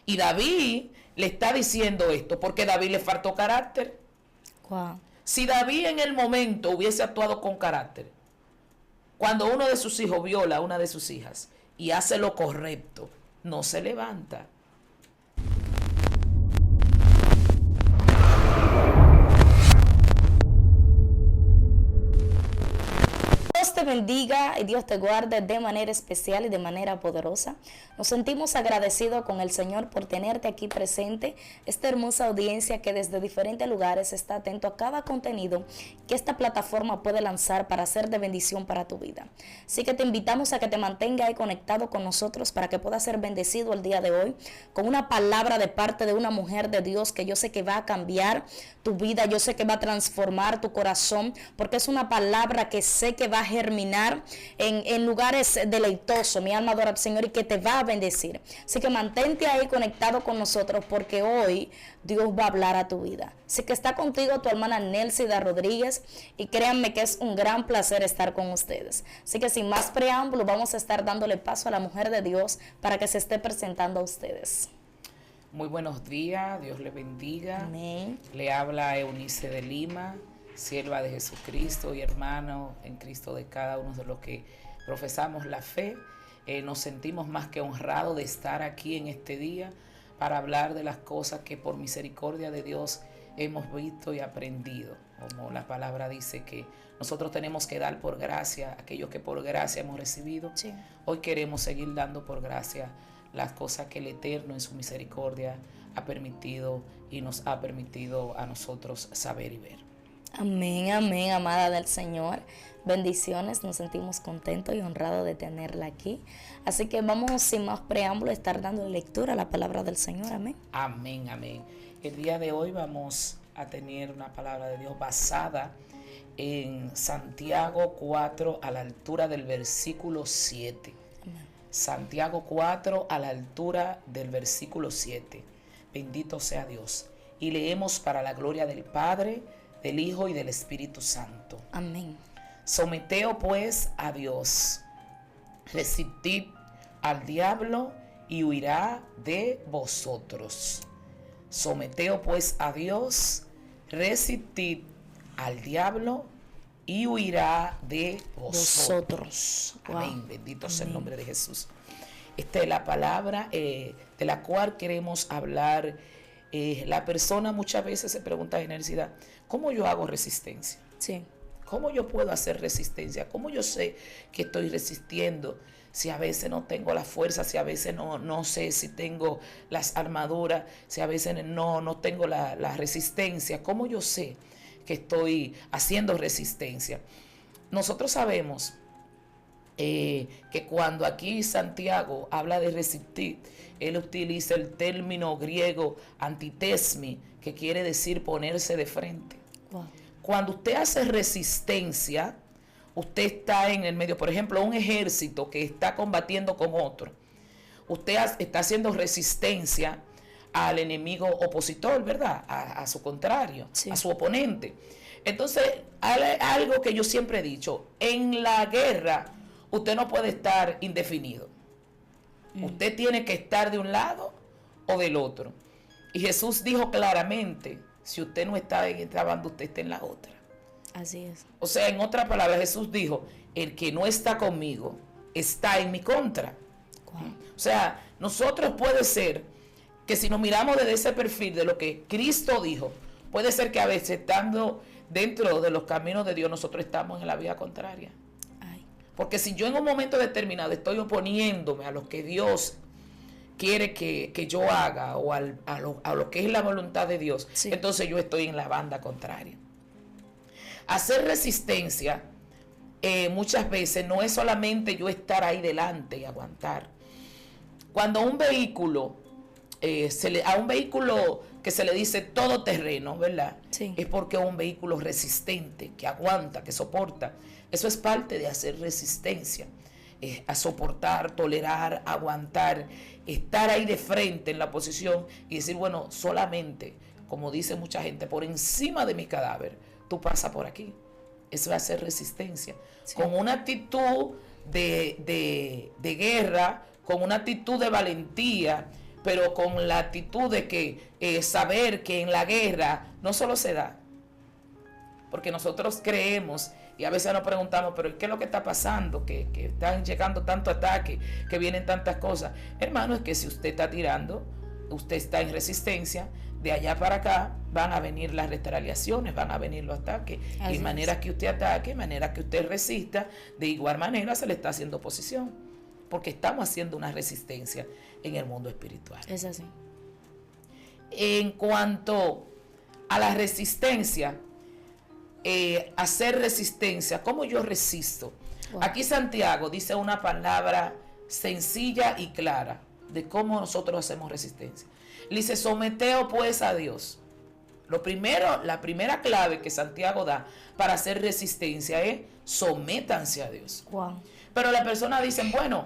Y David le está diciendo esto porque David le faltó carácter. Wow. Si David en el momento hubiese actuado con carácter, cuando uno de sus hijos viola a una de sus hijas y hace lo correcto, no se levanta. Dios te bendiga y Dios te guarde de manera especial y de manera poderosa. Nos sentimos agradecidos con el Señor por tenerte aquí presente, esta hermosa audiencia que desde diferentes lugares está atento a cada contenido que esta plataforma puede lanzar para ser de bendición para tu vida. Así que te invitamos a que te mantengas ahí conectado con nosotros para que puedas ser bendecido el día de hoy con una palabra de parte de una mujer de Dios que yo sé que va a cambiar tu vida, yo sé que va a transformar tu corazón, porque es una palabra que sé que va a germinar en lugares deleitosos. Mi alma adora al Señor y que te va a bendecir. Así que mantente ahí conectado con nosotros porque hoy Dios va a hablar a tu vida. Así que está contigo tu hermana Nelsida Rodríguez y créanme que es un gran placer estar con ustedes. Así que sin más preámbulo vamos a estar dándole paso a la mujer de Dios para que se esté presentando a ustedes. Muy buenos días, Dios le bendiga. Amén. Le habla Eunice de Lima, sierva de Jesucristo y hermano en Cristo de cada uno de los que profesamos la fe. Nos sentimos más que honrados de estar aquí en este día para hablar de las cosas que por misericordia de Dios hemos visto y aprendido. Como la palabra dice que nosotros tenemos que dar por gracia aquello que por gracia hemos recibido. Sí. Hoy queremos seguir dando por gracia las cosas que el Eterno en su misericordia ha permitido y nos ha permitido a nosotros saber y ver. Amén, amén, amada del Señor. Bendiciones, nos sentimos contentos y honrados de tenerla aquí. Así que vamos sin más preámbulo a estar dando lectura a la palabra del Señor. Amén. Amén, amén. El día de hoy vamos a tener una palabra de Dios basada en Santiago 4 a la altura del versículo 7. Amén. Santiago 4 a la altura del versículo 7. Bendito sea Dios. Y leemos para la gloria del Padre, del Hijo y del Espíritu Santo. Amén. Someteos pues a Dios, resistid al diablo y huirá de vosotros. Someteos pues a Dios, resistid al diablo y huirá de vosotros. Amén. Wow. Bendito sea el nombre de Jesús. Esta es la palabra de la cual queremos hablar. La persona muchas veces se pregunta en necesidad, ¿cómo yo hago resistencia? Sí. ¿Cómo yo puedo hacer resistencia? ¿Cómo yo sé que estoy resistiendo? Si a veces no tengo la fuerza, si a veces no sé si tengo las armaduras, si a veces no tengo la resistencia. ¿Cómo yo sé que estoy haciendo resistencia? Nosotros sabemos que cuando aquí Santiago habla de resistir, él utiliza el término griego antitesmi, que quiere decir ponerse de frente. Wow. Cuando usted hace resistencia, usted está en el medio, por ejemplo, un ejército que está combatiendo con otro. Usted está haciendo resistencia al enemigo opositor, ¿verdad? A su contrario, Sí. a su oponente. Entonces, algo que yo siempre he dicho, en la guerra usted no puede estar indefinido. Usted tiene que estar de un lado o del otro. Y Jesús dijo claramente, si usted no está en esta banda, usted está en la otra. Así es. O sea, en otras palabras, Jesús dijo, el que no está conmigo está en mi contra. Wow. O sea, nosotros puede ser que si nos miramos desde ese perfil de lo que Cristo dijo, puede ser que a veces estando dentro de los caminos de Dios, nosotros estamos en la vía contraria. Ay. Porque si yo en un momento determinado estoy oponiéndome a lo que Dios quiere que yo haga o a lo que es la voluntad de Dios, Sí. entonces yo estoy en la banda contraria. Hacer resistencia muchas veces no es solamente yo estar ahí delante y aguantar. Cuando un vehículo, a un vehículo que se le dice todoterreno, ¿verdad? Sí. Es porque es un vehículo resistente, que aguanta, que soporta. Eso es parte de hacer resistencia. A soportar, tolerar, aguantar, estar ahí de frente en la posición y decir, bueno, solamente, como dice mucha gente, por encima de mi cadáver, tú pasas por aquí. Eso es hacer resistencia. Sí. Con una actitud de guerra, con una actitud de valentía, pero con la actitud de que saber que en la guerra no solo se da, porque nosotros creemos y a veces nos preguntamos, pero ¿qué es lo que está pasando? Que están llegando tantos ataques, que vienen tantas cosas. Hermano, es que si usted está tirando, usted está en resistencia, de allá para acá van a venir las retaliaciones, van a venir los ataques. Así y manera es. que usted ataque, manera que usted resista, de igual manera se le está haciendo oposición. Porque estamos haciendo una resistencia en el mundo espiritual. Es así. En cuanto a la resistencia, hacer resistencia, ¿cómo yo resisto? Wow. Aquí Santiago dice una palabra sencilla y clara de cómo nosotros hacemos resistencia. Le dice, someteos pues a Dios. Lo primero, la primera clave que Santiago da para hacer resistencia es sométanse a Dios. Wow. Pero las personas dicen, bueno,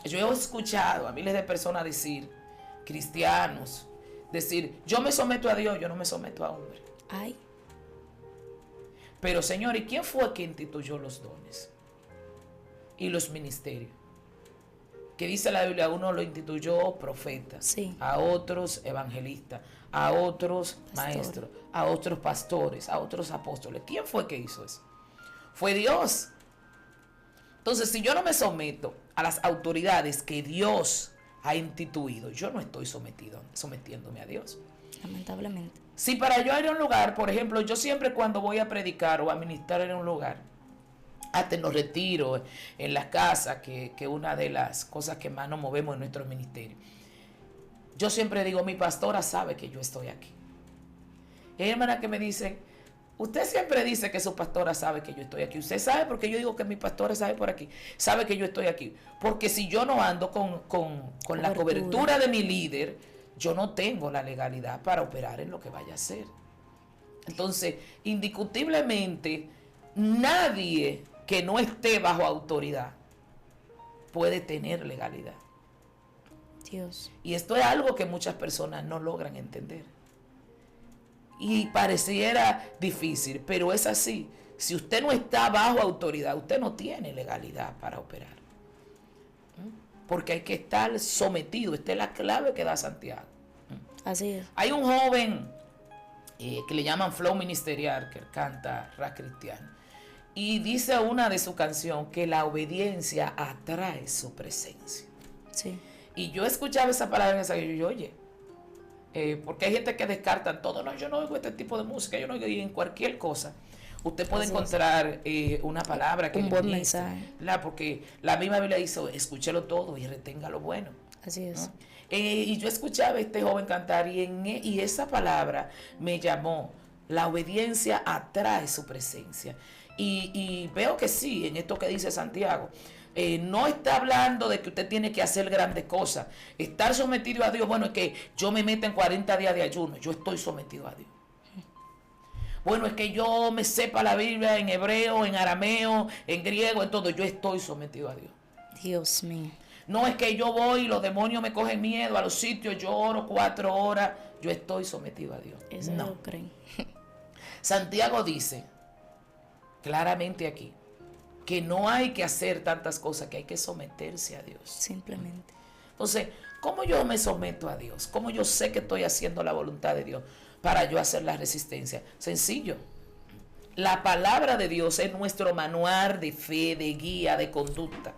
yo he escuchado a miles de personas decir, cristianos, decir, yo me someto a Dios, yo no me someto a hombre. Ay. Pero Señor, ¿y quién fue quien instituyó los dones y los ministerios? Que dice la Biblia, a uno lo instituyó profeta, Sí. a otros evangelistas, a otros Pastor. maestros, a otros pastores, a otros apóstoles. ¿Quién fue que hizo eso? Fue Dios. Entonces, si yo no me someto a las autoridades que Dios ha instituido, yo no estoy sometiéndome a Dios. Lamentablemente. Si para yo ir a un lugar, por ejemplo, yo siempre cuando voy a predicar o a ministrar en un lugar, hasta en los retiros, en las casas, que una de las cosas que más nos movemos en nuestro ministerio, yo siempre digo, mi pastora sabe que yo estoy aquí. Y hay hermanas que me dicen, usted siempre dice que su pastora sabe que yo estoy aquí. Usted sabe porque yo digo que mi pastora sabe por aquí, sabe que yo estoy aquí. Porque si yo no ando con la cobertura de mi líder, yo no tengo la legalidad para operar en lo que vaya a hacer. Entonces, indiscutiblemente, nadie que no esté bajo autoridad puede tener legalidad. Dios. Y esto es algo que muchas personas no logran entender. Y pareciera difícil, pero es así. Si usted no está bajo autoridad, usted no tiene legalidad para operar. Porque hay que estar sometido. Esta es la clave que da Santiago. Así es. Hay un joven que le llaman Flow Ministerial, que canta rap cristiano. Y dice una de sus canciones que la obediencia atrae su presencia. Sí. Y yo escuchaba esa palabra en esa y yo, oye, porque hay gente que descartan todo. No, yo no oigo este tipo de música, yo no oigo, y en cualquier cosa. Usted puede Así encontrar una palabra que un le buen ministre, mensaje. ¿verdad? Porque la misma Biblia dice, escúchelo todo y retenga lo bueno. Así es. ¿No? Y yo escuchaba a este joven cantar y esa palabra me llamó. La obediencia atrae su presencia. Y veo que sí, en esto que dice Santiago, no está hablando de que usted tiene que hacer grandes cosas. Estar sometido a Dios, bueno, es que yo me meto en 40 días de ayuno, yo estoy sometido a Dios. Bueno, es que yo me sepa la Biblia en hebreo, en arameo, en griego, en todo, yo estoy sometido a Dios. Dios mío. No es que yo voy y los demonios me cogen miedo a los sitios, yo oro 4 horas, yo estoy sometido a Dios. Eso No. lo creen. Santiago dice claramente aquí que no hay que hacer tantas cosas, que hay que someterse a Dios. Simplemente. Entonces, ¿cómo yo me someto a Dios? ¿Cómo yo sé que estoy haciendo la voluntad de Dios para yo hacer la resistencia? Sencillo. La palabra de Dios es nuestro manual de fe, de guía, de conducta.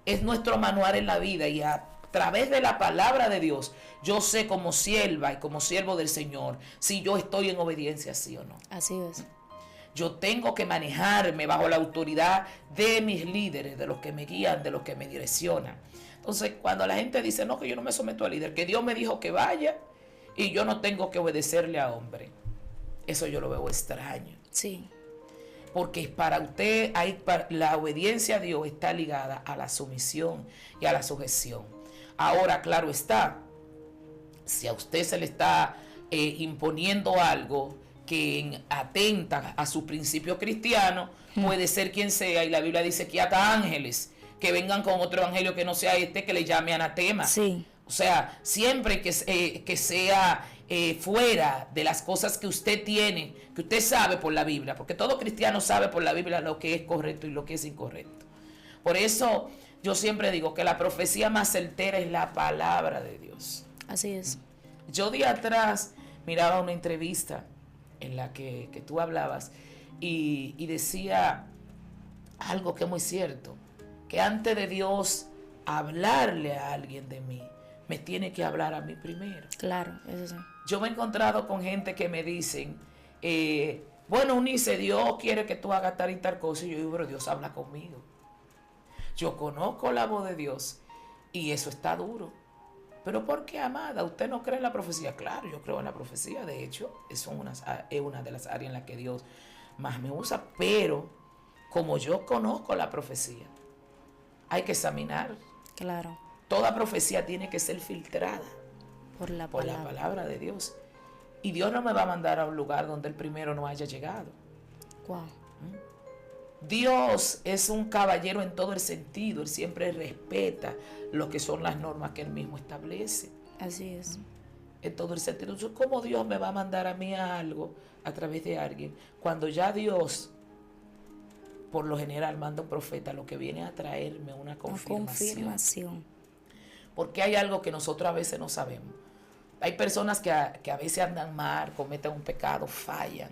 Es nuestro manual en la vida y a través de la palabra de Dios yo sé como sierva y como siervo del Señor si yo estoy en obediencia, sí o no. Así es. Yo tengo que manejarme bajo la autoridad de mis líderes, de los que me guían, de los que me direccionan. Entonces, cuando la gente dice, no, que yo no me someto al líder, que Dios me dijo que vaya y yo no tengo que obedecerle a hombre, eso yo lo veo extraño. Sí. Porque para usted la obediencia a Dios está ligada a la sumisión y a la sujeción. Ahora, claro está, si a usted se le está imponiendo algo que atenta a su principio cristiano, puede ser quien sea, y la Biblia dice que hasta ángeles que vengan con otro evangelio que no sea este, que le llame anatema. Sí. O sea, siempre que sea fuera de las cosas que usted tiene, que usted sabe por la Biblia, porque todo cristiano sabe por la Biblia lo que es correcto y lo que es incorrecto. Por eso yo siempre digo que la profecía más certera es la palabra de Dios. Así es. Yo día atrás miraba una entrevista en la que tú hablabas y decía algo que es muy cierto, que antes de Dios hablarle a alguien de mí, me tiene que hablar a mí primero. Claro, eso sí. Yo me he encontrado con gente que me dicen, bueno, Unice, Dios quiere que tú hagas tal y tal cosa. Y yo digo, pero Dios habla conmigo. Yo conozco la voz de Dios y eso está duro. Pero ¿por qué, amada? ¿Usted no cree en la profecía? Claro, yo creo en la profecía. De hecho, es una de las áreas en las que Dios más me usa. Pero como yo conozco la profecía, hay que examinar. Claro. Toda profecía tiene que ser filtrada Por la por la palabra de Dios. Y Dios no me va a mandar a un lugar donde el primero no haya llegado. Wow. Dios es un caballero en todo el sentido. Él siempre respeta lo que son las normas que Él mismo establece. Así es. En todo el sentido. Entonces, ¿cómo Dios me va a mandar a mí a algo a través de alguien? Cuando ya Dios, por lo general, manda un profeta, lo que viene a traerme una confirmación. Porque hay algo que nosotros a veces no sabemos. Hay personas que a veces andan mal, cometen un pecado, fallan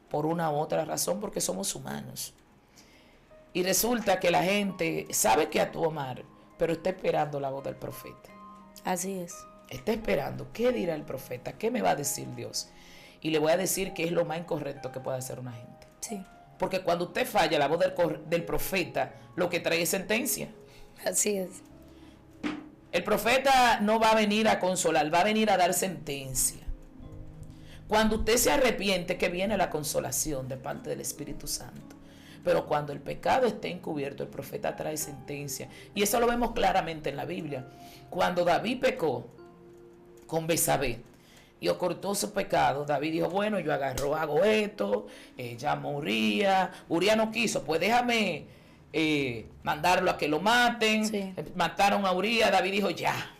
por una u otra razón, porque somos humanos. Y resulta que la gente sabe que actuó mal, pero está esperando la voz del profeta. Así es. Está esperando, ¿qué dirá el profeta? ¿Qué me va a decir Dios? Y le voy a decir que es lo más incorrecto que puede hacer una gente. Sí. Porque cuando usted falla la voz del profeta, lo que trae es sentencia. Así es. El profeta no va a venir a consolar, va a venir a dar sentencia. Cuando usted se arrepiente, que viene la consolación de parte del Espíritu Santo. Pero cuando el pecado esté encubierto, el profeta trae sentencia. Y eso lo vemos claramente en la Biblia. Cuando David pecó con Betsabé y ocultó su pecado, David dijo, bueno, yo hago esto, llamo a Uría no quiso, pues déjame mandarlo a que lo maten. Sí. Mataron a Uría, David dijo, ya,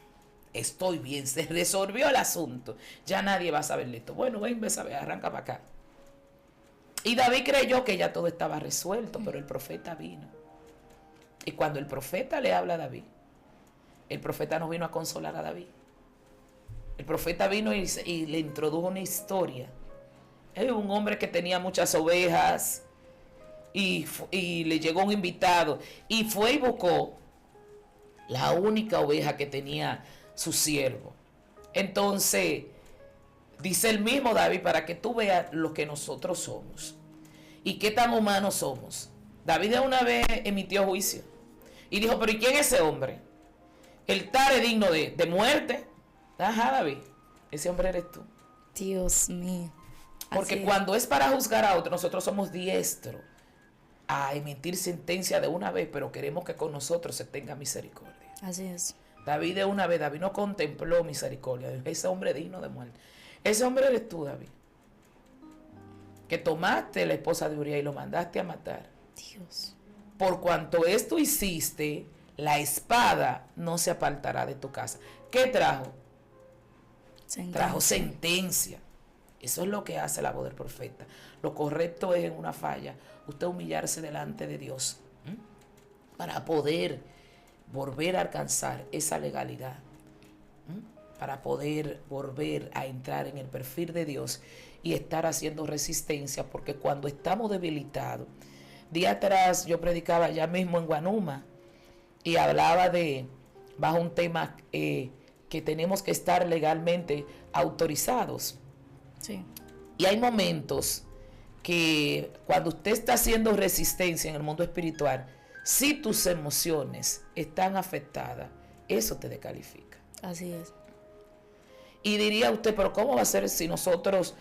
estoy bien, se resolvió el asunto, ya nadie va a saber de esto. Bueno, ven Betsabé, arranca para acá. Y David creyó que ya todo estaba resuelto, pero el profeta vino. Y cuando el profeta le habla a David, el profeta no vino a consolar a David. El profeta vino y le introdujo una historia. Es un hombre que tenía muchas ovejas y le llegó un invitado y fue y buscó la única oveja que tenía su siervo. Entonces, dice el mismo David, para que tú veas lo que nosotros somos y qué tan humanos somos. David de una vez emitió juicio y dijo, pero ¿y quién es ese hombre? El tal es digno de muerte. Ajá, David, ese hombre eres tú. Dios mío. Porque cuando es para juzgar a otro, nosotros somos diestros a emitir sentencia de una vez, pero queremos que con nosotros se tenga misericordia. Así es. David de una vez, David no contempló misericordia. Ese hombre digno de muerte. Ese hombre eres tú, David. Que tomaste la esposa de Uría y lo mandaste a matar. Dios. Por cuanto esto hiciste, la espada no se apartará de tu casa. ¿Qué trajo? Sentencia. Trajo sentencia. Eso es lo que hace la voz del profeta. Lo correcto es en una falla, usted humillarse delante de Dios, ¿m? Para poder volver a alcanzar esa legalidad, ¿m? Para poder volver a entrar en el perfil de Dios y estar haciendo resistencia, porque cuando estamos debilitados, día atrás yo predicaba allá mismo en Guanuma y hablaba bajo un tema que tenemos que estar legalmente autorizados. Sí. Y hay momentos que cuando usted está haciendo resistencia en el mundo espiritual, si tus emociones están afectadas, eso te descalifica. Así es. Y diría usted, pero ¿cómo va a ser si nosotros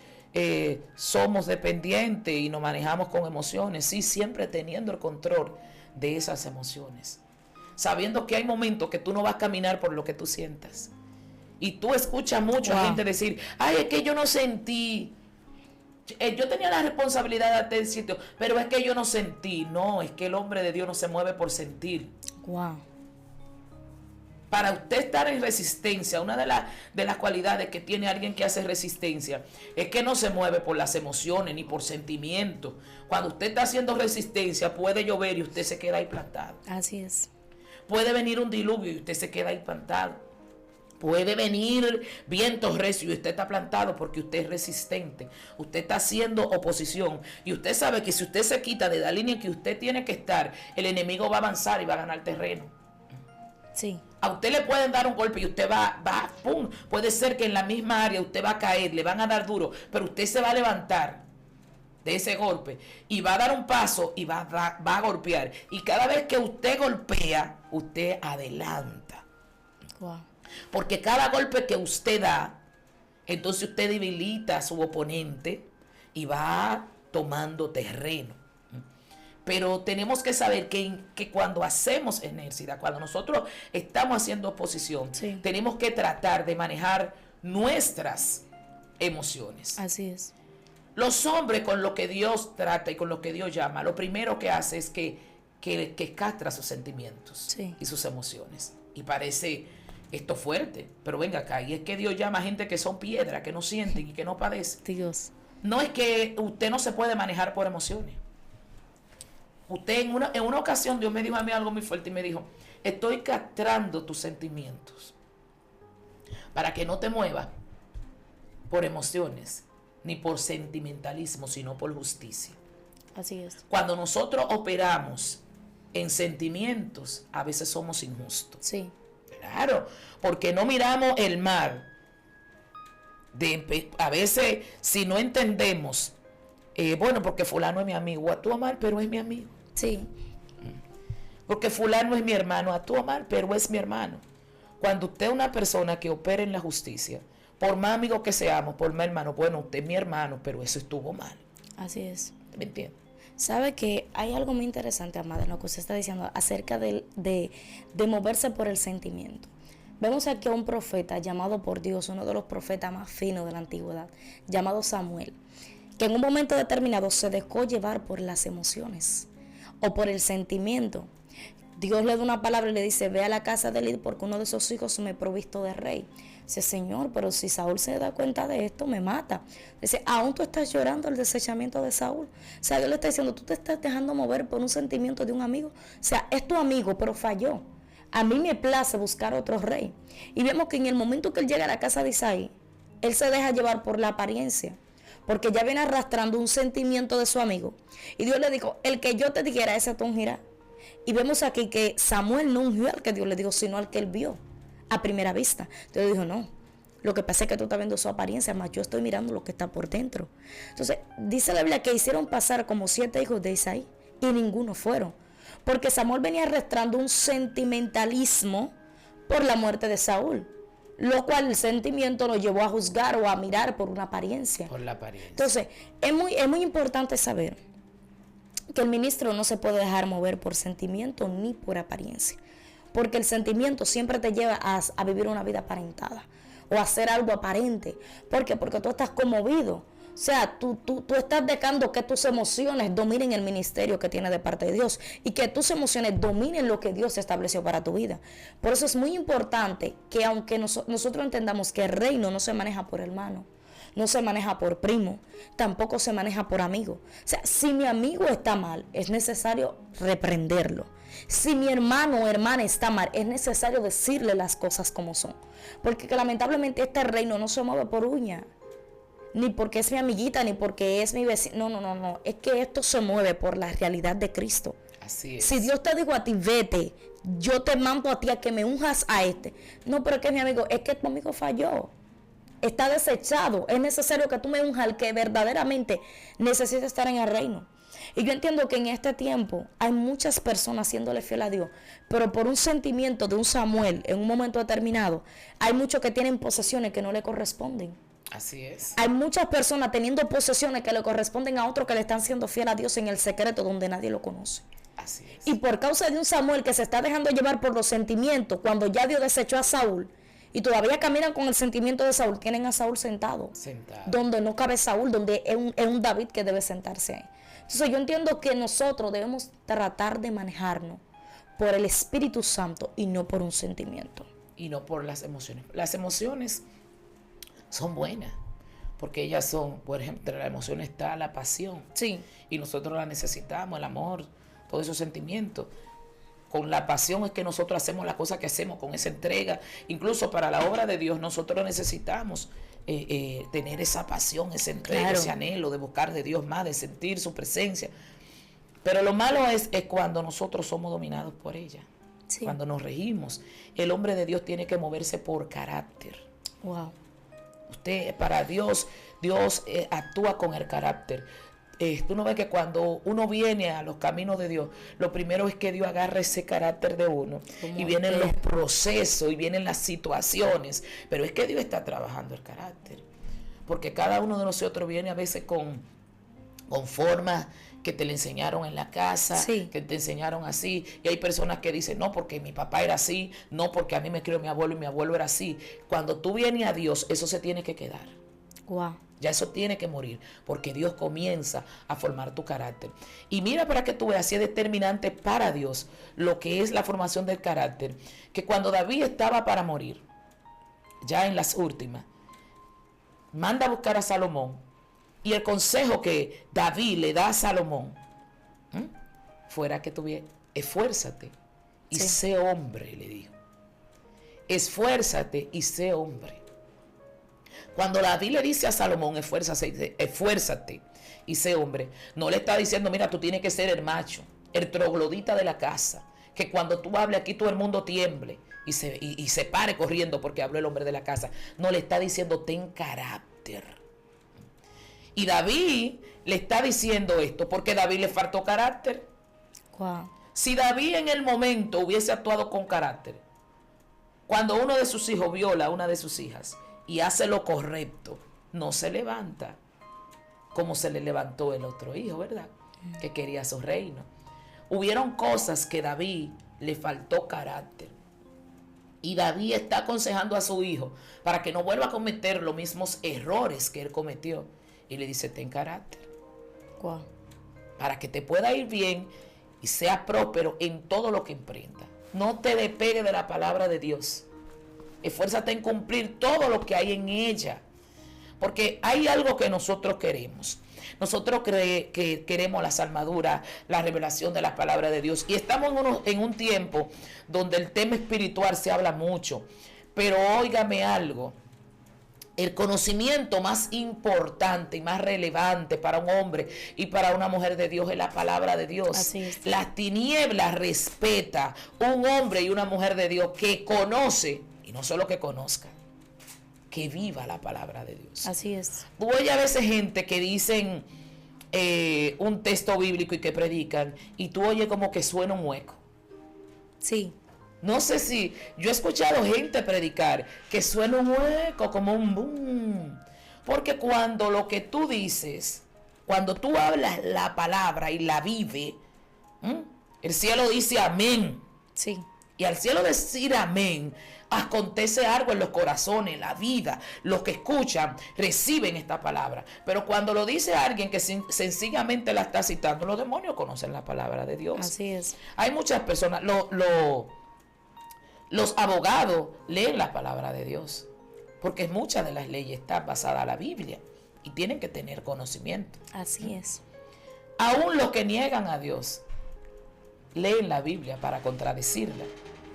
somos dependientes y nos manejamos con emociones? Sí, siempre teniendo el control de esas emociones. Sabiendo que hay momentos que tú no vas a caminar por lo que tú sientas. Y tú escuchas mucho a gente decir, ay, es que yo no sentí. Yo tenía la responsabilidad de aquel sitio, pero es que yo no sentí. No, es que el hombre de Dios no se mueve por sentir. Wow. Para usted estar en resistencia, una de las cualidades que tiene alguien que hace resistencia es que no se mueve por las emociones ni por sentimientos. Cuando usted está haciendo resistencia, puede llover y usted se queda ahí plantado. Así es. Puede venir un diluvio y usted se queda ahí plantado. Puede venir vientos recios y usted está plantado porque usted es resistente. Usted está haciendo oposición. Y usted sabe que si usted se quita de la línea en que usted tiene que estar, el enemigo va a avanzar y va a ganar terreno. Sí. A usted le pueden dar un golpe y usted pum. Puede ser que en la misma área usted va a caer, le van a dar duro, pero usted se va a levantar de ese golpe y va a dar un paso y va a golpear. Y cada vez que usted golpea, usted adelanta. Wow. Porque cada golpe que usted da, entonces usted debilita a su oponente y va tomando terreno. Pero tenemos que saber que cuando hacemos ejercicio, cuando nosotros estamos haciendo oposición, sí, tenemos que tratar de manejar nuestras emociones. Así es. Los hombres, con lo que Dios trata y con lo que Dios llama, lo primero que hace es que castra sus sentimientos, sí, y sus emociones. Y parece esto fuerte, pero venga acá, y es que Dios llama a gente que son piedra, que no sienten y que no padecen. Dios. No es que usted no se puede manejar por emociones. Usted en una ocasión, Dios me dijo a mí algo muy fuerte y me dijo, estoy castrando tus sentimientos para que no te muevas por emociones ni por sentimentalismo, sino por justicia. Así es. Cuando nosotros operamos en sentimientos, a veces somos injustos. Sí. Claro, porque no miramos el mal. A veces, si no entendemos, bueno, porque fulano es mi amigo, actúa mal, pero es mi amigo. Sí. Porque fulano es mi hermano, actúa mal, pero es mi hermano. Cuando usted es una persona que opera en la justicia, por más amigo que seamos, por más hermano, bueno, usted es mi hermano, pero eso estuvo mal. Así es. ¿Me entiende? Sabe que hay algo muy interesante, amada, en lo que usted está diciendo acerca de moverse por el sentimiento. Vemos aquí a un profeta llamado por Dios, uno de los profetas más finos de la antigüedad, llamado Samuel, que en un momento determinado se dejó llevar por las emociones o por el sentimiento. Dios le da una palabra y le dice, ve a la casa de David porque uno de esos hijos me he provisto de rey. Dice, Señor, pero si Saúl se da cuenta de esto, me mata. Dice, aún tú estás llorando el desechamiento de Saúl. O sea, Dios le está diciendo, tú te estás dejando mover por un sentimiento de un amigo. O sea, es tu amigo, pero falló. A mí me place buscar otro rey. Y vemos que en el momento que él llega a la casa de Isaí, él se deja llevar por la apariencia, porque ya viene arrastrando un sentimiento de su amigo. Y Dios le dijo, el que yo te dijera, ese te ungirá. Y vemos aquí que Samuel no ungió al que Dios le dijo, sino al que él vio a primera vista. Dios dijo, no, lo que pasa es que tú estás viendo su apariencia, más yo estoy mirando lo que está por dentro. Entonces, dice la Biblia que hicieron pasar como 7 hijos de Isaí y ninguno fueron. Porque Samuel venía arrastrando un sentimentalismo por la muerte de Saúl, lo cual el sentimiento lo llevó a juzgar o a mirar por una apariencia. Por la apariencia. Entonces, es muy importante saber que el ministro no se puede dejar mover por sentimiento ni por apariencia, porque el sentimiento siempre te lleva a vivir una vida aparentada o a hacer algo aparente. ¿Por qué? Porque tú estás conmovido. O sea, tú estás dejando que tus emociones dominen el ministerio que tienes de parte de Dios y que tus emociones dominen lo que Dios estableció para tu vida. Por eso es muy importante que aunque nosotros entendamos que el reino no se maneja por hermano, no se maneja por primo, tampoco se maneja por amigo. O sea, si mi amigo está mal, es necesario reprenderlo. Si mi hermano o hermana está mal, es necesario decirle las cosas como son. Porque que lamentablemente este reino no se mueve por uña, ni porque es mi amiguita, ni porque es mi vecino. No. Es que esto se mueve por la realidad de Cristo. Así es. Si Dios te dijo a ti, vete, yo te mando a ti a que me unjas a este. No, pero es que mi amigo, es que tu amigo falló. Está desechado. Es necesario que tú me unjas al que verdaderamente necesita estar en el reino. Y yo entiendo que en este tiempo hay muchas personas siéndole fiel a Dios, pero por un sentimiento de un Samuel en un momento determinado, hay muchos que tienen posesiones que no le corresponden. Así es. Hay muchas personas teniendo posesiones que le corresponden a otros que le están siendo fiel a Dios en el secreto donde nadie lo conoce. Así es. Y por causa de un Samuel que se está dejando llevar por los sentimientos, cuando ya Dios desechó a Saúl, y todavía caminan con el sentimiento de Saúl, tienen a Saúl sentado. Donde no cabe Saúl, donde es un David que debe sentarse ahí. Entonces yo entiendo que nosotros debemos tratar de manejarnos por el Espíritu Santo y no por un sentimiento. Y no por las emociones. Las emociones son buenas, porque ellas son, por ejemplo, entre la emoción está la pasión. Sí. Y nosotros la necesitamos, el amor, todos esos sentimientos. con la pasión es que nosotros hacemos las cosas que hacemos, con esa entrega. Incluso para la obra de Dios nosotros necesitamos tener esa pasión, esa entrega, claro, ese anhelo de buscar de Dios más, de sentir su presencia. Pero lo malo es cuando nosotros somos dominados por ella, sí, cuando nos regimos. El hombre de Dios tiene que moverse por carácter. Wow. Para Dios actúa con el carácter. Tú no ves que cuando uno viene a los caminos de Dios, lo primero es que Dios agarra ese carácter de uno, y vienen los procesos y vienen las situaciones, pero es que Dios está trabajando el carácter, porque cada uno de nosotros viene a veces con formas que te le enseñaron en la casa, sí, que te enseñaron así, y hay personas que dicen, no, porque mi papá era así, no, porque a mí me crió mi abuelo y mi abuelo era así. Cuando tú vienes a Dios, eso se tiene que quedar. Wow. Ya eso tiene que morir, porque Dios comienza a formar tu carácter. Y mira, para que tú veas, si es determinante para Dios lo que es la formación del carácter, que cuando David estaba para morir, ya en las últimas, manda a buscar a Salomón, y el consejo que David le da a Salomón, fuera que tuviera, esfuérzate y sí, sé hombre, le dijo. Esfuérzate y sé hombre. Cuando David le dice a Salomón, esfuérzate y sé hombre, no le está diciendo, mira, tú tienes que ser el macho, el troglodita de la casa, que cuando tú hables aquí todo el mundo tiemble y se pare corriendo porque habló el hombre de la casa. No, le está diciendo, ten carácter. Y David le está diciendo esto porque David le faltó carácter. Wow. Si David en el momento hubiese actuado con carácter, cuando uno de sus hijos viola a una de sus hijas y hace lo correcto, no se levanta como se le levantó el otro hijo, ¿verdad? Que quería su reino. Hubieron cosas que David le faltó carácter. Y David está aconsejando a su hijo para que no vuelva a cometer los mismos errores que él cometió. Y le dice, ten carácter. Wow. Para que te pueda ir bien y sea próspero en todo lo que emprenda. No te despegue de la palabra de Dios. Esfuérzate en cumplir todo lo que hay en ella. Porque hay algo que nosotros queremos. Nosotros que queremos las armaduras, la revelación de las palabras de Dios. Y estamos en un tiempo donde el tema espiritual se habla mucho. Pero óigame algo. El conocimiento más importante y más relevante para un hombre y para una mujer de Dios es la palabra de Dios. Así es. Las tinieblas respeta un hombre y una mujer de Dios que conoce, y no solo que conozca, que viva la palabra de Dios. Así es. Tú oyes a veces gente que dicen un texto bíblico y que predican, y tú oyes como que suena un hueco. Sí. No sé si, yo he escuchado gente predicar que suena un hueco, como un boom. Porque cuando lo que tú dices, cuando tú hablas la palabra y la vive, el cielo dice amén. Sí. Y al cielo decir amén, acontece algo en los corazones, la vida. Los que escuchan reciben esta palabra. Pero cuando lo dice alguien que sencillamente la está citando, los demonios conocen la palabra de Dios. Así es. Hay muchas personas, los abogados leen la palabra de Dios, porque muchas de las leyes están basadas en la Biblia y tienen que tener conocimiento. Así es. Aún los que niegan a Dios leen la Biblia para contradecirla.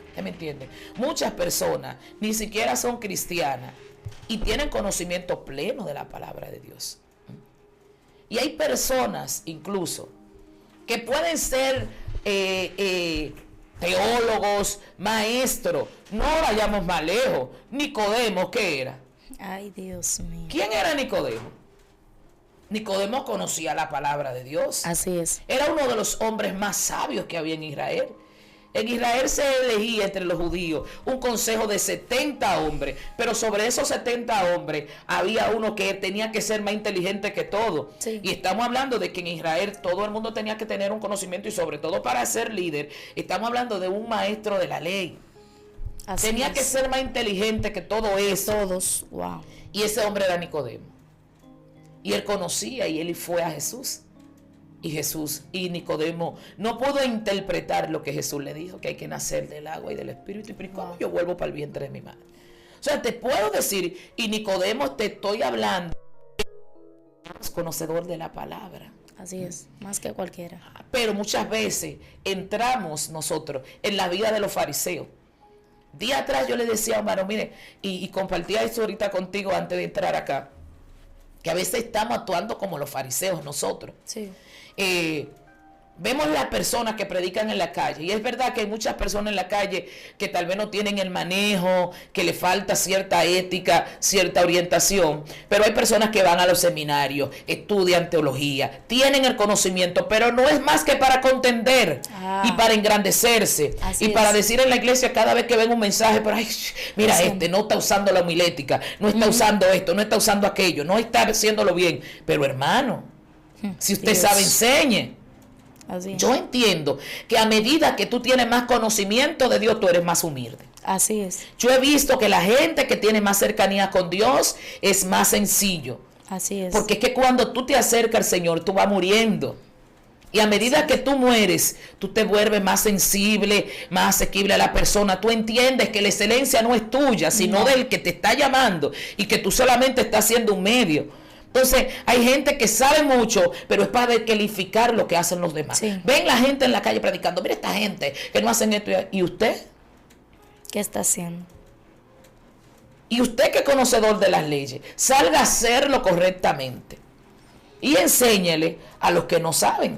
¿Usted me entiende? Muchas personas ni siquiera son cristianas y tienen conocimiento pleno de la palabra de Dios. Y hay personas incluso que pueden ser teólogos, maestros. No vayamos más lejos. Nicodemo, ¿qué era? Ay, Dios mío. ¿Quién era Nicodemo? Nicodemo conocía la palabra de Dios. Así es. Era uno de los hombres más sabios que había en Israel. En Israel se elegía entre los judíos un consejo de 70 hombres, pero sobre esos 70 hombres había uno que tenía que ser más inteligente que todo. Sí. Y estamos hablando de que en Israel todo el mundo tenía que tener un conocimiento, y sobre todo para ser líder, estamos hablando de un maestro de la ley. Así tenía es. que ser más inteligente que todo eso. Todos, wow. Y ese hombre era Nicodemo. Y él conocía, y él fue a Jesús. Y Nicodemo no pudo interpretar lo que Jesús le dijo, que hay que nacer del agua y del espíritu. ¿Y cómo yo vuelvo para el vientre de mi madre? O sea, te puedo decir, y Nicodemo, te estoy hablando, es conocedor de la palabra. Así es, más que cualquiera. Pero muchas veces entramos nosotros en la vida de los fariseos. Día atrás yo le decía a Omar, mire, y compartía eso ahorita contigo antes de entrar acá, que a veces estamos actuando como los fariseos nosotros. Sí. Vemos las personas que predican en la calle, y es verdad que hay muchas personas en la calle que tal vez no tienen el manejo, que le falta cierta ética, cierta orientación, pero hay personas que van a los seminarios, estudian teología, tienen el conocimiento, pero no es más que para contender y para engrandecerse y para decir en la iglesia cada vez que ven un mensaje, pero ay, mira, no está usando la homilética, no está usando esto, no está usando aquello, no está haciéndolo bien, pero hermano, si usted sabe, enseñe. Así es. Yo entiendo que a medida que tú tienes más conocimiento de Dios, tú eres más humilde. Así es. Yo he visto que la gente que tiene más cercanía con Dios es más sencillo. Así es. Porque es que cuando tú te acercas al Señor, tú vas muriendo. Y a medida que tú mueres, tú te vuelves más sensible, más asequible a la persona. Tú entiendes que la excelencia no es tuya, sino del que te está llamando y que tú solamente estás siendo un medio. Entonces, hay gente que sabe mucho, pero es para descalificar lo que hacen los demás. Sí. Ven la gente en la calle predicando, mira esta gente que no hacen esto. ¿Y usted? ¿Qué está haciendo? Y usted, que es conocedor de las leyes, salga a hacerlo correctamente. Y enséñele a los que no saben.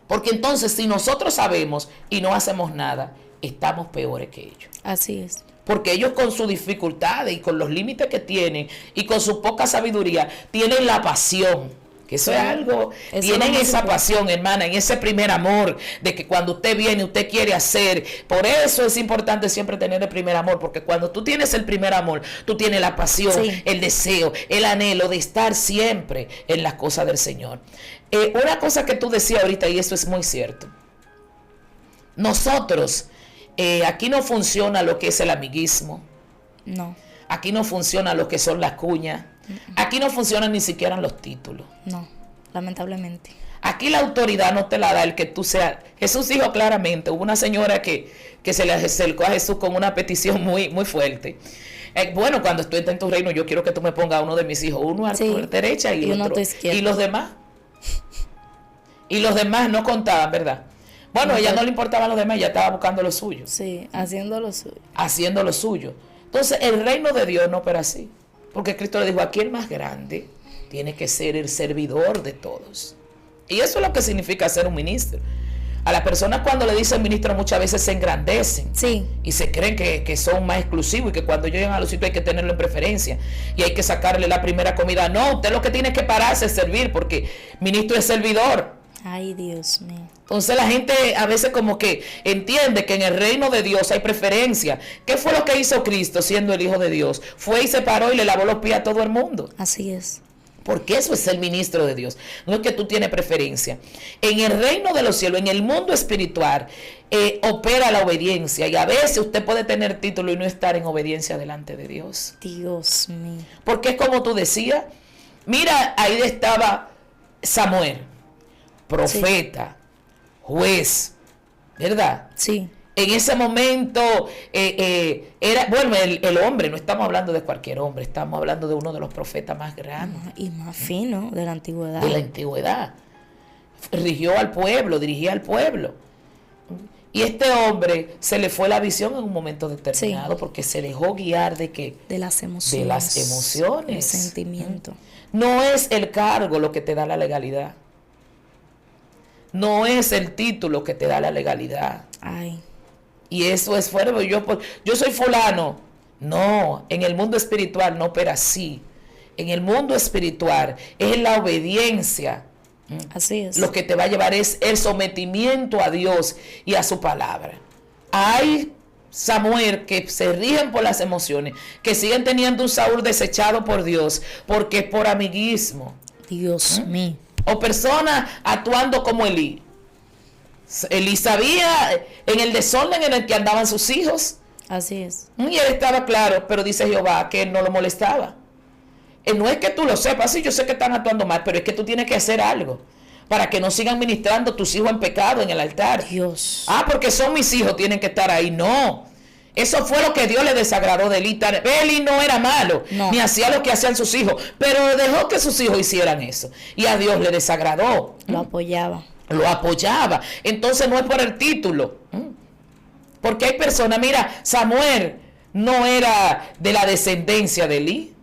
Porque entonces, si nosotros sabemos y no hacemos nada, estamos peores que ellos. Así es. Porque ellos, con sus dificultades y con los límites que tienen y con su poca sabiduría, tienen la pasión. Que eso es algo, tienen esa pasión, hermana, en ese primer amor de que cuando usted viene, usted quiere hacer. Por eso es importante siempre tener el primer amor, porque cuando tú tienes el primer amor, tú tienes la pasión, el deseo, el anhelo de estar siempre en las cosas del Señor. Una cosa que tú decías ahorita, y eso es muy cierto. Nosotros, aquí no funciona lo que es el amiguismo. No. Aquí no funciona lo que son las cuñas. Aquí no funcionan ni siquiera los títulos. No, lamentablemente. Aquí la autoridad no te la da el que tú seas. Jesús dijo claramente, hubo una señora que se le acercó a Jesús con una petición muy, muy fuerte. Bueno, cuando estoy en tu reino, yo quiero que tú me pongas a uno de mis hijos, uno a tu derecha y uno otro. a tu izquierda. ¿Y los demás? Y los demás no contaban, ¿verdad? Bueno, a ella no le importaban los demás, ella estaba buscando lo suyo. Sí, haciendo lo suyo. Haciendo lo suyo. Entonces, el reino de Dios no opera así. Porque Cristo le dijo, aquí el más grande tiene que ser el servidor de todos. Y eso es lo que significa ser un ministro. A las personas, cuando le dicen ministro, muchas veces se engrandecen. Sí. Y se creen que son más exclusivos y que cuando llegan a los sitios hay que tenerlo en preferencia. Y hay que sacarle la primera comida. No, usted lo que tiene que pararse es servir, porque ministro es servidor. Ay, Dios mío. Entonces la gente a veces como que entiende que en el reino de Dios hay preferencia. ¿Qué fue lo que hizo Cristo siendo el Hijo de Dios? Fue y se paró y le lavó los pies a todo el mundo. Así es. Porque eso es ser ministro de Dios. No es que tú tienes preferencia. En el reino de los cielos, en el mundo espiritual, opera la obediencia. Y a veces usted puede tener título y no estar en obediencia delante de Dios. Dios mío. Porque es como tú decías. Mira, ahí estaba Samuel, profeta, juez, ¿verdad? Sí. En ese momento era, bueno, el hombre, no estamos hablando de cualquier hombre, estamos hablando de uno de los profetas más grandes. Y más fino de la antigüedad. De la antigüedad. Rigió al pueblo, dirigía al pueblo. Y este hombre se le fue la visión en un momento determinado, porque se dejó guiar de qué? De las emociones. De las emociones. El sentimiento. No es el cargo lo que te da la legalidad. No es el título que te da la legalidad. Ay. Y eso es fuerte. Yo soy fulano. No, en el mundo espiritual no opera así. En el mundo espiritual es la obediencia. Así es. Lo que te va a llevar es el sometimiento a Dios y a su palabra. Hay Samuel que se rigen por las emociones, que siguen teniendo un Saúl desechado por Dios, porque es por amiguismo. Dios mío. O personas actuando como Elí. Elí sabía en el desorden en el que andaban sus hijos. Así es. Y él estaba claro, pero dice Jehová que él no lo molestaba. No es que tú lo sepas, sí, yo sé que están actuando mal, pero es que tú tienes que hacer algo para que no sigan ministrando tus hijos en pecado en el altar. Dios. Porque son mis hijos, tienen que estar ahí. No, Eso fue lo que Dios le desagradó de Eli. Eli no era malo, ni hacía lo que hacían sus hijos, pero dejó que sus hijos hicieran eso. Y a Dios le desagradó. Lo apoyaba. Lo apoyaba. Entonces no es por el título. Porque hay personas, mira, Samuel no era de la descendencia de Eli.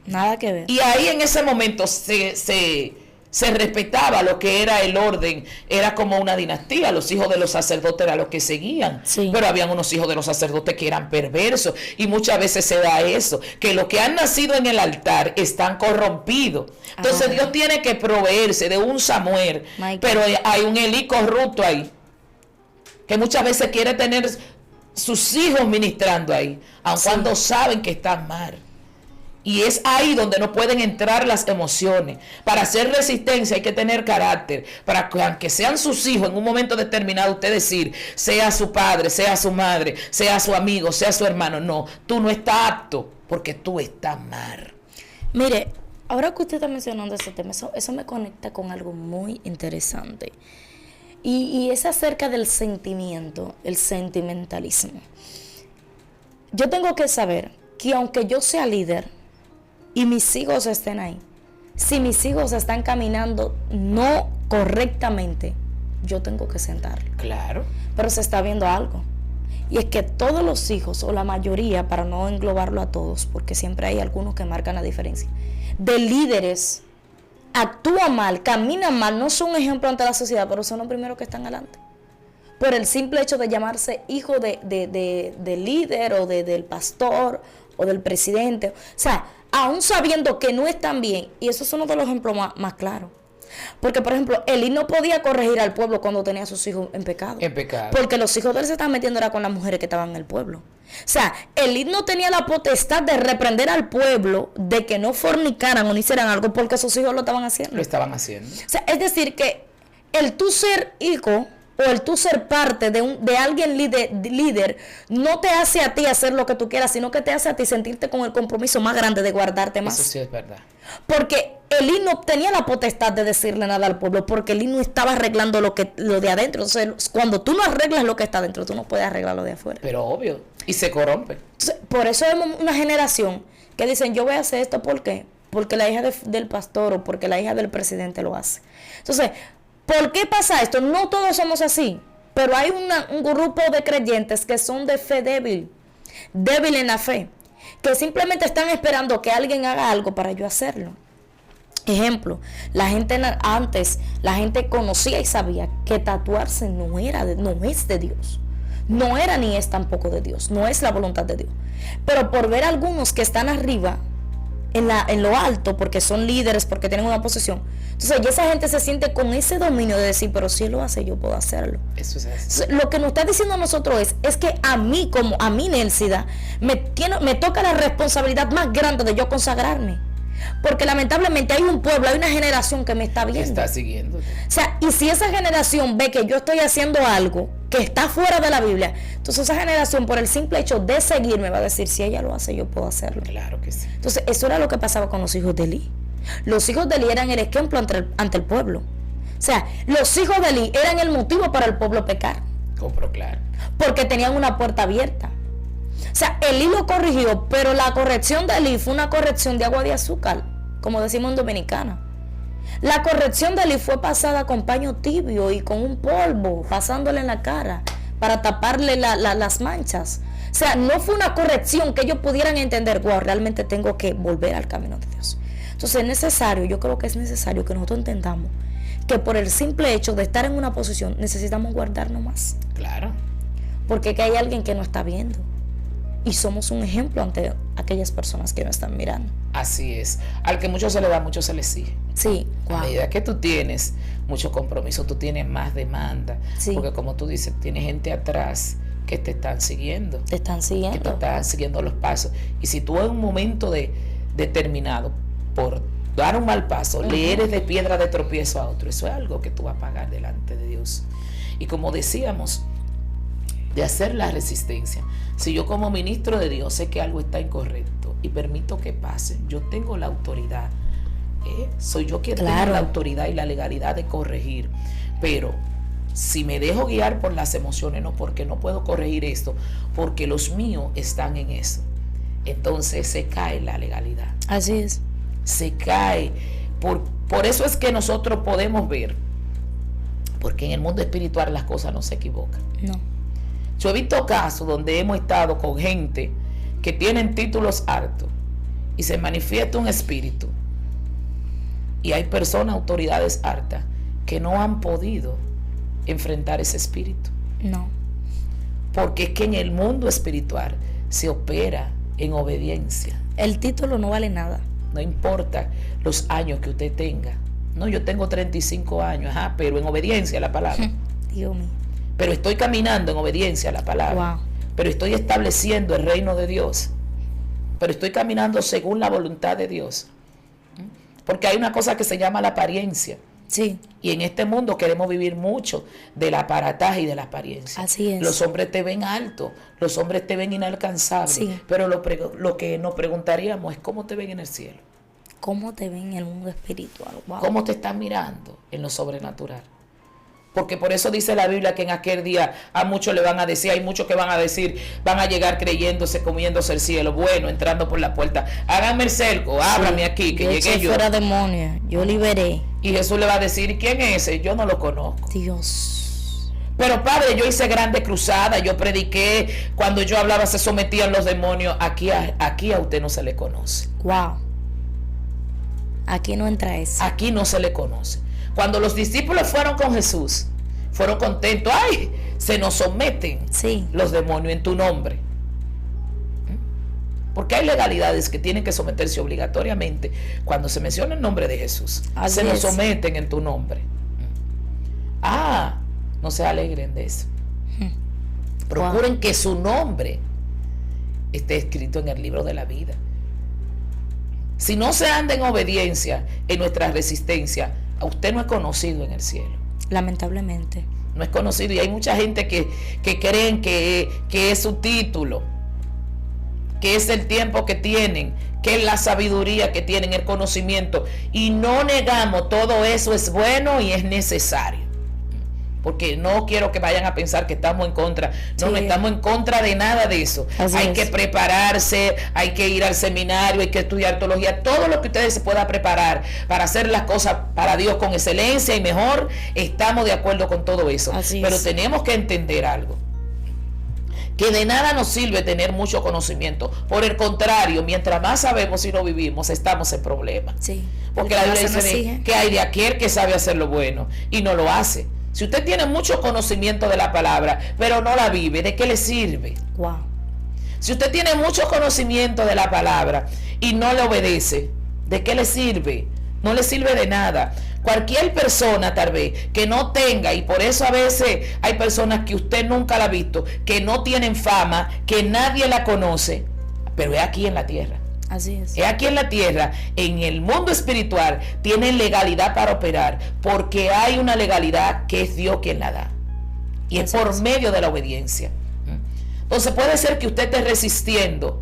Nada que ver. Y ahí en ese momento se respetaba lo que era el orden, era como una dinastía, los hijos de los sacerdotes eran los que seguían, sí. Pero habían unos hijos de los sacerdotes que eran perversos, y muchas veces se da eso, que los que han nacido en el altar están corrompidos. Entonces Dios tiene que proveerse de un Samuel, pero hay un Elí corrupto ahí, que muchas veces quiere tener sus hijos ministrando ahí, aun cuando saben que están mal. Y es ahí donde no pueden entrar las emociones. Para hacer resistencia hay que tener carácter. Para que aunque sean sus hijos, en un momento determinado usted decir, sea su padre, sea su madre, sea su amigo, sea su hermano. No, tú no estás apto porque tú estás mal. Mire, ahora que usted está mencionando ese tema, eso me conecta con algo muy interesante. Y es acerca del sentimiento, el sentimentalismo. Yo tengo que saber que aunque yo sea líder, y mis hijos estén ahí, si mis hijos están caminando no correctamente, yo tengo que sentarlo. Claro. Pero se está viendo algo. Y es que todos los hijos, o la mayoría, para no englobarlo a todos, porque siempre hay algunos que marcan la diferencia, de líderes, actúan mal, caminan mal, no son un ejemplo ante la sociedad, pero son los primeros que están adelante. Por el simple hecho de llamarse hijo de líder, o del pastor, o del presidente. O sea, aún sabiendo que no están bien, y eso es uno de los ejemplos más claros. Porque, por ejemplo, Elí no podía corregir al pueblo cuando tenía a sus hijos en pecado. En pecado. Porque los hijos de él se estaban metiendo era con las mujeres que estaban en el pueblo. O sea, Elí no tenía la potestad de reprender al pueblo de que no fornicaran o no hicieran algo porque sus hijos lo estaban haciendo. Lo estaban haciendo. O sea, es decir, que el tú ser hijo o el tú ser parte de alguien líder no te hace a ti hacer lo que tú quieras, sino que te hace a ti sentirte con el compromiso más grande de guardarte más. Eso sí es verdad. Porque Elí no tenía la potestad de decirle nada al pueblo, porque Elí no estaba arreglando lo de adentro. Entonces, cuando tú no arreglas lo que está adentro, tú no puedes arreglar lo de afuera. Pero obvio, y se corrompe. Entonces, por eso vemos una generación que dicen, yo voy a hacer esto, ¿por qué? Porque la hija del pastor o porque la hija del presidente lo hace. Entonces, ¿por qué pasa esto? No todos somos así, pero hay un grupo de creyentes que son de fe débil en la fe, que simplemente están esperando que alguien haga algo para yo hacerlo. Ejemplo, antes la gente conocía y sabía que tatuarse no es de Dios, no era ni es tampoco de Dios, no es la voluntad de Dios. Pero por ver a algunos que están arriba, en lo alto, porque son líderes, porque tienen una posición, entonces ya esa gente se siente con ese dominio de decir, pero si él lo hace, yo puedo hacerlo. Eso es así. Lo que nos está diciendo a nosotros es que a mí, Nelsida, me toca la responsabilidad más grande de yo consagrarme. Porque lamentablemente hay un pueblo, hay una generación que me está viendo. Está siguiendo. O sea, y si esa generación ve que yo estoy haciendo algo que está fuera de la Biblia, entonces esa generación, por el simple hecho de seguirme, va a decir, si ella lo hace, yo puedo hacerlo. Claro que sí. Entonces, eso era lo que pasaba con los hijos de Elí. Los hijos de Elí eran el ejemplo ante el pueblo. O sea, los hijos de Elí eran el motivo para el pueblo pecar. Compro, claro. Porque tenían una puerta abierta. O sea, Elí lo corrigió, pero la corrección de Elí fue una corrección de agua de azúcar, como decimos en Dominicana. La corrección de Elí fue pasada con paño tibio y con un polvo, pasándole en la cara para taparle las manchas. O sea, no fue una corrección que ellos pudieran entender, wow, realmente tengo que volver al camino de Dios. Entonces es necesario, yo creo que es necesario que nosotros entendamos que por el simple hecho de estar en una posición necesitamos guardarnos más. Claro. Porque que hay alguien que no está viendo. Y somos un ejemplo ante aquellas personas que nos están mirando. Así es. Al que mucho se le da, mucho se le exige. Sí. A medida que tú tienes mucho compromiso, tú tienes más demanda. Sí. Porque como tú dices, tienes gente atrás que te están siguiendo. Te están siguiendo. Que te están siguiendo los pasos. Y si tú en un momento determinado, por dar un mal paso, le eres de piedra de tropiezo a otro, eso es algo que tú vas a pagar delante de Dios. Y como decíamos, de hacer la resistencia. Si yo como ministro de Dios sé que algo está incorrecto y permito que pase, yo tengo la autoridad. Soy yo quien tengo la autoridad y la legalidad de corregir. Pero Si me dejo guiar por las emociones, no, porque no puedo corregir esto, porque los míos están en eso, entonces se cae la legalidad. Así es. Se cae. Por eso es que nosotros podemos ver, porque en el mundo espiritual las cosas no se equivocan. No. Yo he visto casos donde hemos estado con gente que tienen títulos altos y se manifiesta un espíritu, y hay personas, autoridades altas, que no han podido enfrentar ese espíritu. No. Porque es que en el mundo espiritual se opera en obediencia. El título no vale nada. No importa los años que usted tenga. No, yo tengo 35 años, pero en obediencia a la palabra. Dios mío. Pero estoy caminando en obediencia a la palabra. Wow. Pero estoy estableciendo el reino de Dios. Pero estoy caminando según la voluntad de Dios. Porque hay una cosa que se llama la apariencia. Sí. Y en este mundo queremos vivir mucho del aparataje y de la apariencia. Así es. Los hombres te ven alto, los hombres te ven inalcanzable. Sí. Pero lo que nos preguntaríamos es cómo te ven en el cielo. ¿Cómo te ven en el mundo espiritual? Wow. ¿Cómo te están mirando en lo sobrenatural? Porque por eso dice la Biblia que en aquel día a muchos le van a decir, hay muchos que van a decir, van a llegar creyéndose, comiéndose el cielo, bueno, entrando por la puerta, háganme el cerco, ábrame aquí, que llegué yo. Fuera demonio, yo liberé. Y Jesús le va a decir, ¿quién es ese? Yo no lo conozco. Dios. Pero Padre, yo hice grandes cruzadas, yo prediqué, cuando yo hablaba se sometían los demonios, aquí a usted no se le conoce. Wow. Aquí no entra eso. Aquí no se le conoce. Cuando los discípulos fueron con Jesús, fueron contentos. ¡Ay! Se nos someten los demonios en tu nombre. Porque hay legalidades que tienen que someterse obligatoriamente cuando se menciona el nombre de Jesús. Así se nos es. someten en tu nombre. No se alegren de eso. Procuren que su nombre esté escrito en el libro de la vida. Si no se anda en obediencia en nuestra resistencia, a usted no es conocido en el cielo. Lamentablemente. No es conocido. Y hay mucha gente que creen que es su título, que es el tiempo que tienen, que es la sabiduría que tienen, el conocimiento. Y no negamos, todo eso es bueno y es necesario. Porque no quiero que vayan a pensar que estamos en contra. No estamos en contra de nada de eso. Hay que prepararse, hay que ir al seminario, hay que estudiar teología, todo lo que ustedes se puedan preparar para hacer las cosas para Dios con excelencia y mejor, estamos de acuerdo con todo eso. Pero tenemos que entender algo, que de nada nos sirve tener mucho conocimiento. Por el contrario, mientras más sabemos y no vivimos, estamos en problemas. Porque la Biblia dice que hay de aquel que sabe hacer lo bueno y no lo hace. Si usted tiene mucho conocimiento de la palabra, pero no la vive, ¿de qué le sirve? Wow. Si usted tiene mucho conocimiento de la palabra y no le obedece, ¿de qué le sirve? No le sirve de nada. Cualquier persona tal vez que no tenga, y por eso a veces hay personas que usted nunca la ha visto, que no tienen fama, que nadie la conoce, pero es aquí en la tierra. Así es. Es aquí en la tierra, en el mundo espiritual, tienen legalidad para operar, porque hay una legalidad que es Dios quien la da. Y es por medio de la obediencia. Entonces puede ser que usted esté resistiendo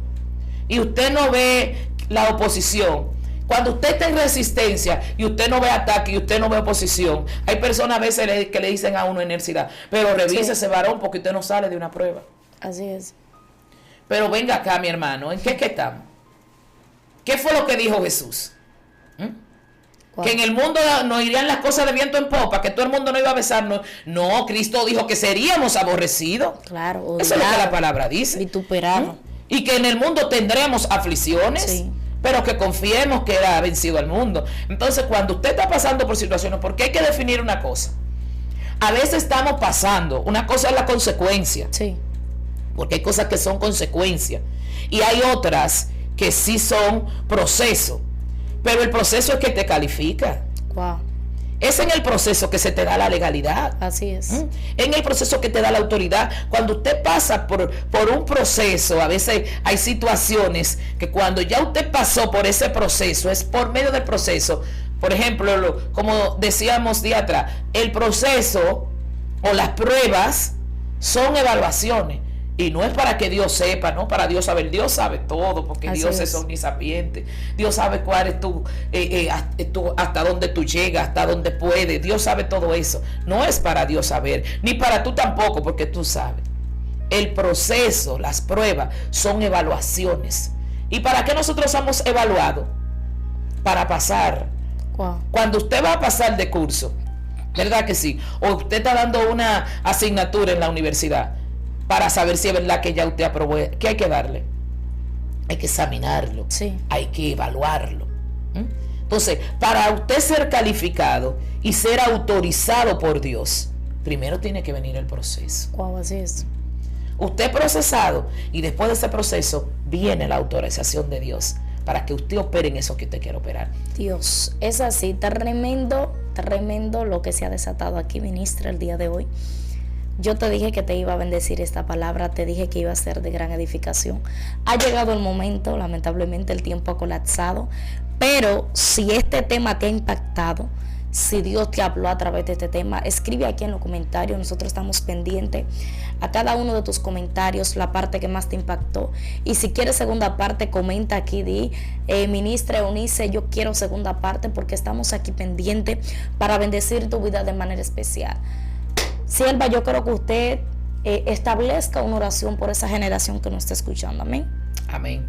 y usted no ve la oposición. Cuando usted está en resistencia y usted no ve ataque y usted no ve oposición, hay personas a veces que le dicen a uno en universidad, pero revise ese varón porque usted no sale de una prueba. Así es. Pero venga acá, mi hermano, ¿en qué es que estamos? ¿Qué fue lo que dijo Jesús? Que en el mundo nos irían las cosas de viento en popa, que todo el mundo no iba a besarnos. No, Cristo dijo que seríamos aborrecidos. Claro. Eso es lo que la palabra dice. Vituperados. Y que en el mundo tendremos aflicciones, pero que confiemos que Él ha vencido al mundo. Entonces, cuando usted está pasando por situaciones, porque hay que definir una cosa. A veces estamos pasando, una cosa es la consecuencia. Porque hay cosas que son consecuencias. Y hay otras que sí son procesos, pero el proceso es que te califica. Wow. Es en el proceso que se te da la legalidad. Así es. En el proceso que te da la autoridad. Cuando usted pasa por un proceso, a veces hay situaciones que cuando ya usted pasó por ese proceso, es por medio del proceso. Por ejemplo, como decíamos de atrás, el proceso o las pruebas son evaluaciones. Y no es para que Dios sepa, no para Dios saber. Dios sabe todo, porque Así Dios es es omnisapiente. Dios sabe cuál es hasta dónde tú llegas, hasta dónde puedes. Dios sabe todo eso. No es para Dios saber, ni para tú tampoco, porque tú sabes. El proceso, las pruebas, son evaluaciones. ¿Y para qué nosotros somos evaluados? Para pasar. Wow. Cuando usted va a pasar de curso, ¿verdad que sí? O usted está dando una asignatura en la universidad, para saber si es verdad que ya usted aprobó. ¿Qué hay que darle? Hay que examinarlo. Sí. Hay que evaluarlo. Entonces, para usted ser calificado y ser autorizado por Dios, primero tiene que venir el proceso. Wow, así es. Usted procesado, y después de ese proceso viene la autorización de Dios para que usted opere en eso que usted quiere operar. Dios, es así, tremendo lo que se ha desatado aquí, ministra, el día de hoy. Yo te dije que te iba a bendecir esta palabra, te dije que iba a ser de gran edificación. Ha llegado el momento, lamentablemente el tiempo ha colapsado, pero si este tema te ha impactado, si Dios te habló a través de este tema, escribe aquí en los comentarios. Nosotros estamos pendientes a cada uno de tus comentarios, la parte que más te impactó. Y si quieres segunda parte, comenta aquí, di, ministra Eunice, yo quiero segunda parte, porque estamos aquí pendientes para bendecir tu vida de manera especial. Sierva, yo creo que usted establezca una oración por esa generación que nos está escuchando. Amén. Amén.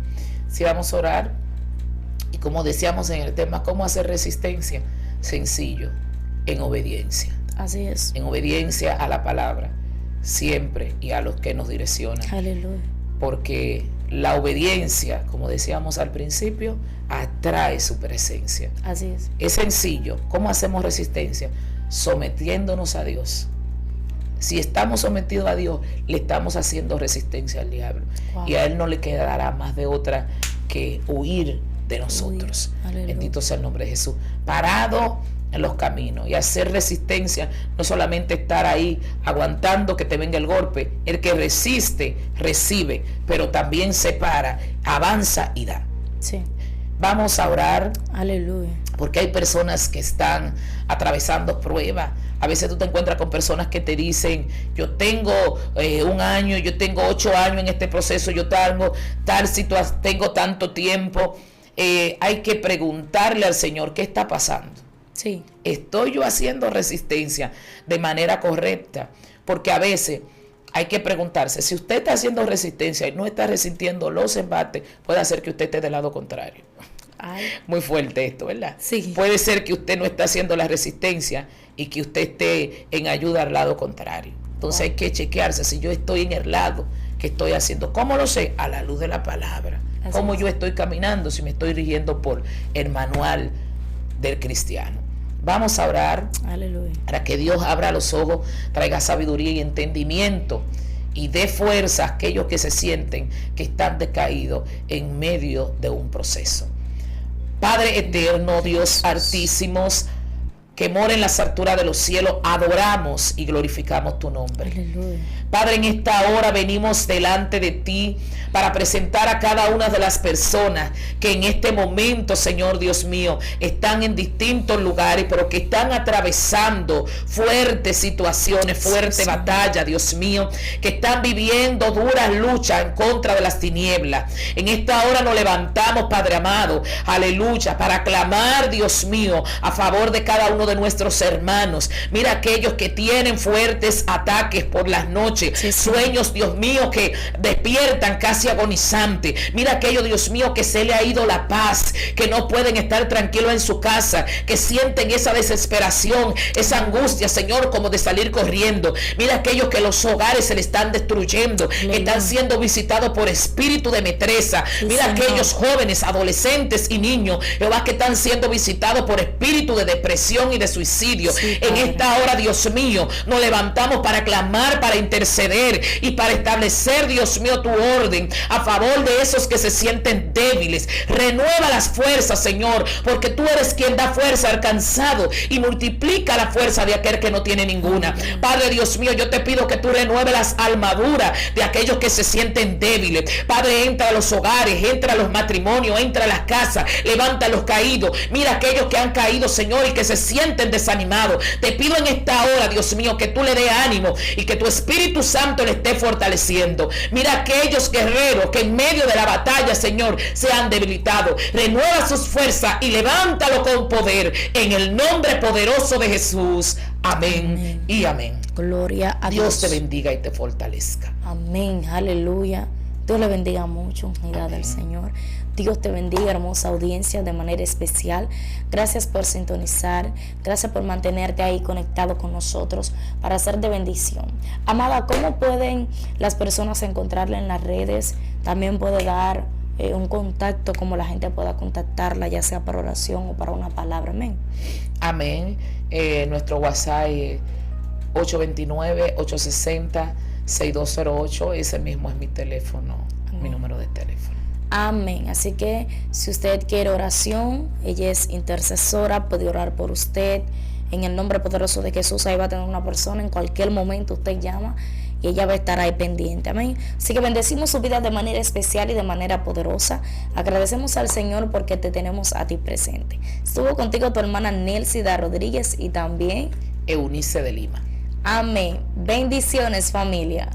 Si vamos a orar, y como decíamos en el tema, ¿cómo hacer resistencia? Sencillo, en obediencia. Así es. En obediencia a la palabra, siempre, y a los que nos direccionan. Aleluya. Porque la obediencia, como decíamos al principio, atrae su presencia. Así es. Es sencillo. ¿Cómo hacemos resistencia? Sometiéndonos a Dios. Si estamos sometidos a Dios, le estamos haciendo resistencia al diablo. Wow. Y a él no le quedará más de otra que huir de nosotros. Bendito sea el nombre de Jesús. Parado en los caminos y hacer resistencia, no solamente estar ahí aguantando que te venga el golpe. El que resiste, recibe, pero también se para, avanza y da. Sí. Vamos a orar. Aleluya. Porque hay personas que están atravesando pruebas. A veces tú te encuentras con personas que te dicen, yo tengo 1 año, yo tengo 8 años en este proceso, yo tengo tal situación, tengo tanto tiempo. Hay que preguntarle al Señor, ¿qué está pasando? Sí. ¿Estoy yo haciendo resistencia de manera correcta? Porque a veces hay que preguntarse, si usted está haciendo resistencia y no está resintiendo los embates, puede hacer que usted esté del lado contrario. Ay. Muy fuerte esto, ¿verdad? Sí. Puede ser que usted no esté haciendo la resistencia y que usted esté en ayuda al lado contrario. Entonces hay que chequearse si yo estoy en el lado que estoy haciendo. ¿Cómo lo sé? A la luz de la palabra. Así ¿cómo es? Yo estoy caminando si me estoy rigiendo por el manual del cristiano? Vamos a orar. Aleluya. Para que Dios abra los ojos, traiga sabiduría y entendimiento y dé fuerza a aquellos que se sienten que están decaídos en medio de un proceso. Padre eterno, Dios altísimos, que mora en las alturas de los cielos, adoramos y glorificamos tu nombre. Aleluya. Padre, en esta hora venimos delante de ti para presentar a cada una de las personas que en este momento, Señor Dios mío, están en distintos lugares, pero que están atravesando fuertes situaciones, fuerte batalla, Dios mío, que están viviendo duras luchas en contra de las tinieblas. En esta hora nos levantamos, Padre amado, aleluya, para clamar, Dios mío, a favor de cada uno de nuestros hermanos. Mira aquellos que tienen fuertes ataques por las noches, sueños, Dios mío, que despiertan casi agonizantes. Mira aquellos, Dios mío, que se le ha ido la paz, que no pueden estar tranquilos en su casa, que sienten esa desesperación, esa angustia, Señor, como de salir corriendo. Mira aquellos que los hogares se le están destruyendo, que están siendo visitados por espíritu de metresa. Mira aquellos jóvenes, adolescentes y niños, Jehová, que están siendo visitados por espíritu de depresión y de suicidio. En esta hora, Dios mío, nos levantamos para clamar, para interceder y para establecer, Dios mío, tu orden a favor de esos que se sienten débiles. Renueva las fuerzas, Señor, porque tú eres quien da fuerza al cansado y multiplica la fuerza de aquel que no tiene ninguna. Padre Dios mío, yo te pido que tú renueves las armaduras de aquellos que se sienten débiles. Padre, entra a los hogares, entra a los matrimonios, entra a las casas, levanta a los caídos. Mira aquellos que han caído, Señor, y que se sienten sienten desanimados. Te pido en esta hora, Dios mío, que tú le dé ánimo y que tu Espíritu Santo le esté fortaleciendo. Mira aquellos guerreros que en medio de la batalla, Señor, se han debilitado. Renueva sus fuerzas y levántalo con poder en el nombre poderoso de Jesús. Amén, y amén. Gloria a Dios. Dios te bendiga y te fortalezca. Amén, aleluya. Dios le bendiga mucho, unidad del Señor. Dios te bendiga, hermosa audiencia, de manera especial. Gracias por sintonizar. Gracias por mantenerte ahí conectado con nosotros para ser de bendición. Amada, ¿cómo pueden las personas encontrarla en las redes? También puede dar un contacto, como la gente pueda contactarla, ya sea para oración o para una palabra. Amén. Amén. Nuestro WhatsApp es 829-860-6208. Ese mismo es mi teléfono, mi número de teléfono. Amén. Así que si usted quiere oración, ella es intercesora, puede orar por usted. En el nombre poderoso de Jesús, ahí va a tener una persona. En cualquier momento usted llama y ella va a estar ahí pendiente. Amén. Así que bendecimos su vida de manera especial y de manera poderosa. Agradecemos al Señor porque te tenemos a ti presente. Estuvo contigo tu hermana Nelsida Rodríguez y también Eunice de Lima. Amén. Bendiciones, familia.